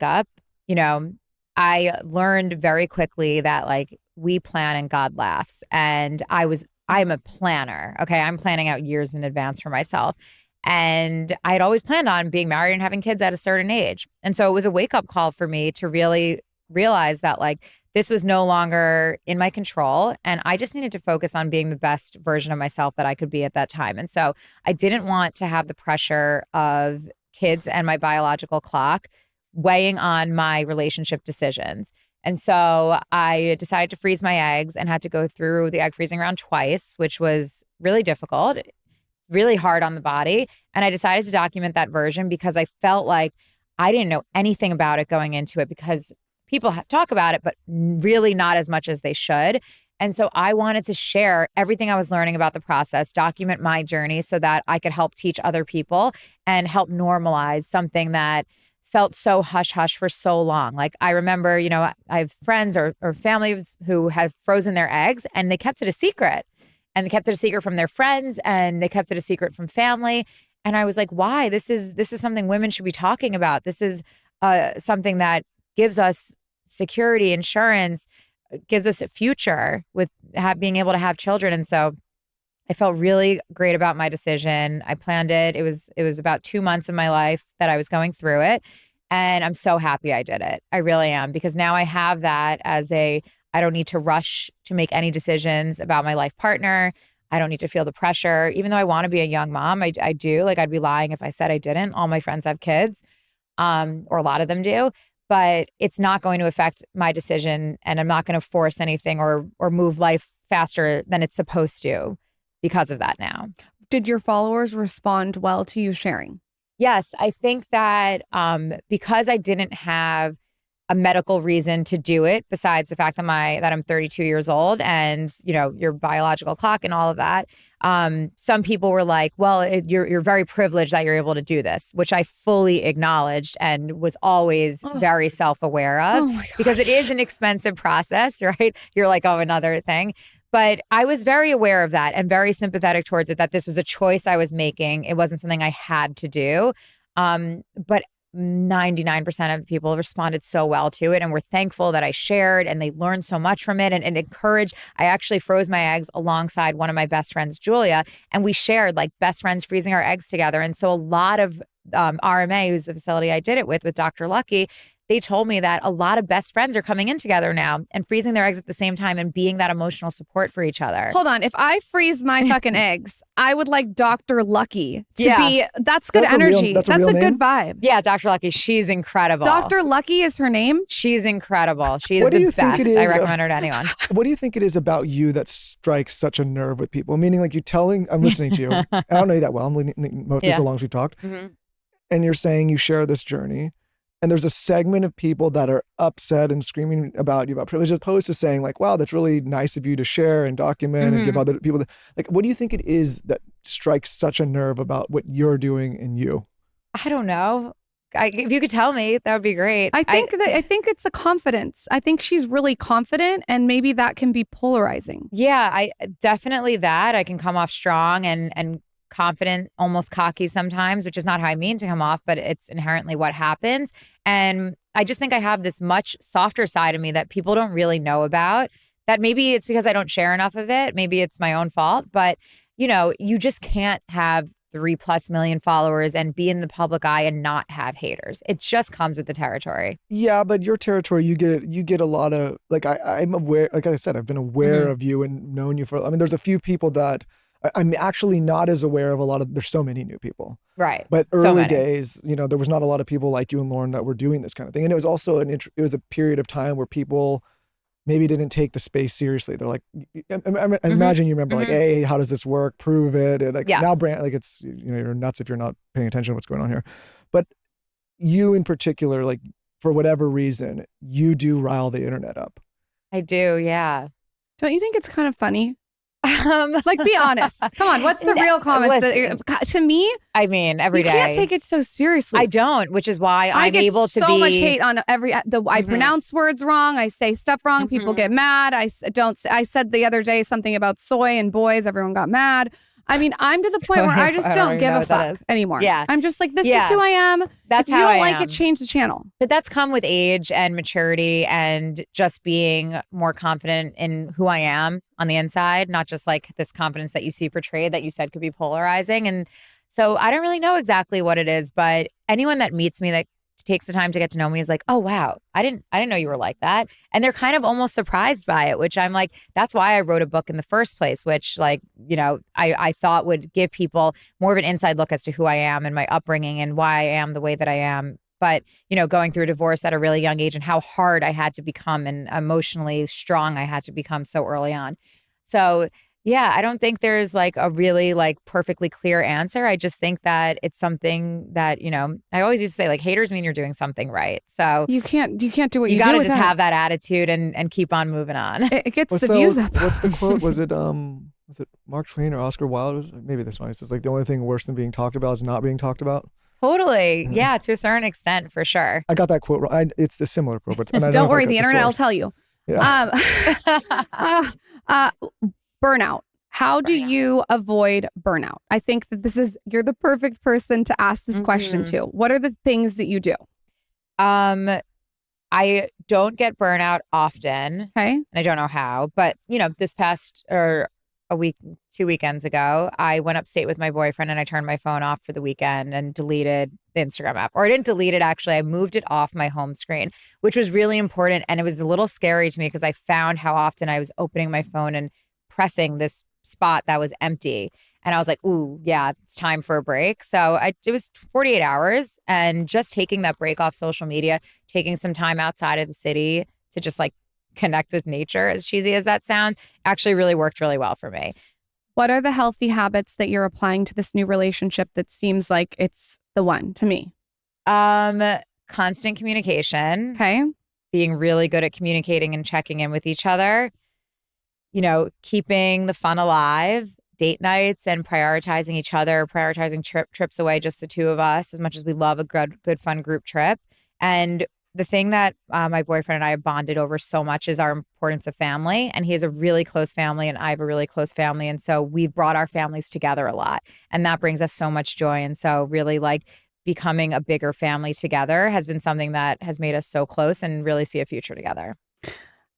up, you know, I learned very quickly that like we plan and God laughs. And I'm a planner. Okay. I'm planning out years in advance for myself. And I had always planned on being married and having kids at a certain age. And so it was a wake up call for me to really realize that like this was no longer in my control. And I just needed to focus on being the best version of myself that I could be at that time. And so I didn't want to have the pressure of kids and my biological clock weighing on my relationship decisions. And so I decided to freeze my eggs and had to go through the egg freezing round twice, which was really difficult, really hard on the body. And I decided to document that version because I felt like I didn't know anything about it going into it because people talk about it, but really not as much as they should. And so I wanted to share everything I was learning about the process, document my journey so that I could help teach other people and help normalize something that felt so hush hush for so long. Like I remember, you know, I have friends or families who have frozen their eggs and they kept it a secret. And they kept it a secret from their friends and they kept it a secret from family. And I was like, why? This is something women should be talking about. This is something that gives us security, insurance, gives us a future with being able to have children. And so I felt really great about my decision. I planned it. It was about 2 months of my life that I was going through it. And I'm so happy I did it. I really am, because now I have that as I don't need to rush to make any decisions about my life partner. I don't need to feel the pressure. Even though I want to be a young mom, I do. Like I'd be lying if I said I didn't. All my friends have kids, or a lot of them do. But it's not going to affect my decision, and I'm not going to force anything or move life faster than it's supposed to because of that now. Did your followers respond well to you sharing? Yes, I think that because I didn't have a medical reason to do it besides the fact that I'm 32 years old and, you know, your biological clock and all of that. Some people were like, well, you're very privileged that you're able to do this, which I fully acknowledged and was always very self-aware of because it is an expensive process, right? You're like, oh, another thing. But I was very aware of that and very sympathetic towards it, that this was a choice I was making. It wasn't something I had to do. But 99% of people responded so well to it and were thankful that I shared, and they learned so much from it and encouraged. I actually froze my eggs alongside one of my best friends, Julia, and we shared like best friends freezing our eggs together. And so a lot of RMA, who's the facility I did it with Dr. Lucky, they told me that a lot of best friends are coming in together now and freezing their eggs at the same time and being that emotional support for each other. Hold on. If I freeze my fucking eggs, I would like Dr. Lucky to be, that's good energy. That's a good vibe. Yeah, Dr. Lucky. She's incredible. Dr. Lucky is her name? She's incredible. She's the best. I recommend her to anyone. What do you think it is about you that strikes such a nerve with people? Meaning like I'm listening to you. I don't know you that well. I'm listening as long as we've talked. Mm-hmm. And you're saying you share this journey. And there's a segment of people that are upset and screaming about you about privilege, as opposed to saying like, wow, that's really nice of you to share and document and give other people. Like, what do you think it is that strikes such a nerve about what you're doing and you? I don't know. If you could tell me, that would be great. I think it's the confidence. I think she's really confident, and maybe that can be polarizing. Yeah, I definitely that. I can come off strong and confident, almost cocky sometimes, which is not how I mean to come off, but it's inherently what happens. And I just think I have this much softer side of me that people don't really know about, that maybe it's because I don't share enough of it. Maybe it's my own fault, but you know, you just can't have 3+ million followers and be in the public eye and not have haters. It just comes with the territory. Yeah, but your territory, you get a lot of, like, I'm aware, like I said, I've been aware of you and known you for, I mean, there's a few people that I'm actually not as aware of. There's so many new people. Right. But early days, you know, there was not a lot of people like you and Lauren that were doing this kind of thing. And it was also it was a period of time where people maybe didn't take the space seriously. They're like, I imagine you remember like, hey, how does this work? Prove it. And like now brand, like it's, you know, you're nuts if you're not paying attention to what's going on here. But you in particular, like for whatever reason, you do rile the internet up. I do. Yeah. Don't you think it's kind of funny? Like, be honest. Come on. What's the real comments? To me, I mean, every day. You can't take it so seriously. I don't, which is why I'm able to be. I get so much hate on I pronounce words wrong. I say stuff wrong. People get mad. I said the other day something about soy and boys. Everyone got mad. I mean, I'm to the point where I just don't give a fuck anymore. Yeah. I'm just like, this is who I am. That's if how you don't I like am. it, change the channel. But that's come with age and maturity and just being more confident in who I am on the inside, not just like this confidence that you see portrayed that you said could be polarizing. And so I don't really know exactly what it is, but anyone that meets me that takes the time to get to know me is like, oh, wow, I didn't know you were like that. And they're kind of almost surprised by it, which I'm like, that's why I wrote a book in the first place, which like, I thought would give people more of an inside look as to who I am and my upbringing and why I am the way that I am. But, going through a divorce at a really young age and how hard I had to become and emotionally strong I had to become so early on. So yeah, I don't think there's like a really like perfectly clear answer. I just think that it's something that, I always used to say like haters mean you're doing something right. So you can't do what you got to do just have that attitude and keep on moving on. It gets the views up. What's the quote? Was it Mark Twain or Oscar Wilde? Maybe this one. It says like the only thing worse than being talked about is not being talked about. Totally. Yeah, to a certain extent, for sure. I got that quote wrong. It's a similar quote, but don't worry, the internet will tell you. Yeah. Burnout. How do you avoid burnout? I think that you're the perfect person to ask this question to. What are the things that you do? I don't get burnout often. Okay. And I don't know how, but this past or a week, 2 weekends ago, I went upstate with my boyfriend and I turned my phone off for the weekend and deleted the Instagram app. Or I didn't delete it, actually. I moved it off my home screen, which was really important. And it was a little scary to me because I found how often I was opening my phone and pressing this spot that was empty. And I was like, ooh, yeah, it's time for a break. So it was 48 hours and just taking that break off social media, taking some time outside of the city to just like connect with nature, as cheesy as that sounds, actually really worked really well for me. What are the healthy habits that you're applying to this new relationship that seems like it's the one to me? Constant communication. Okay. Being really good at communicating and checking in with each other. Keeping the fun alive, date nights and prioritizing each other, prioritizing trips away, just the two of us, as much as we love a good fun group trip. And the thing that my boyfriend and I have bonded over so much is our importance of family. And he has a really close family and I have a really close family. And so we've brought our families together a lot. And that brings us so much joy. And so really like becoming a bigger family together has been something that has made us so close and really see a future together.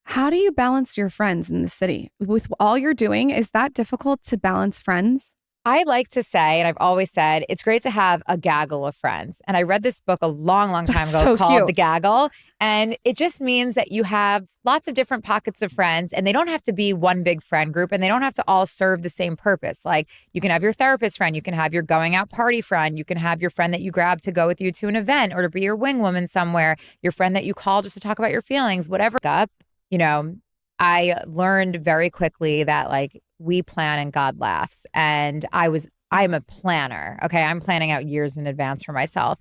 How do you balance your friends in the city? With all you're doing, is that difficult to balance friends? I like to say, and I've always said, it's great to have a gaggle of friends. And I read this book a long, long time ago called The Gaggle. And it just means that you have lots of different pockets of friends and they don't have to be one big friend group and they don't have to all serve the same purpose. Like you can have your therapist friend, you can have your going out party friend, you can have your friend that you grab to go with you to an event or to be your wing woman somewhere, your friend that you call just to talk about your feelings, whatever. I learned very quickly that like we plan and God laughs. And I'm a planner. Okay. I'm planning out years in advance for myself.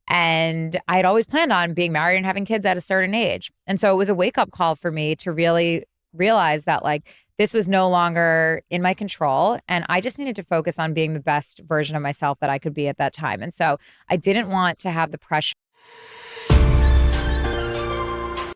And I had always planned on being married and having kids at a certain age. And so it was a wake up call for me to really realize that like this was no longer in my control. And I just needed to focus on being the best version of myself that I could be at that time. And so I didn't want to have the pressure.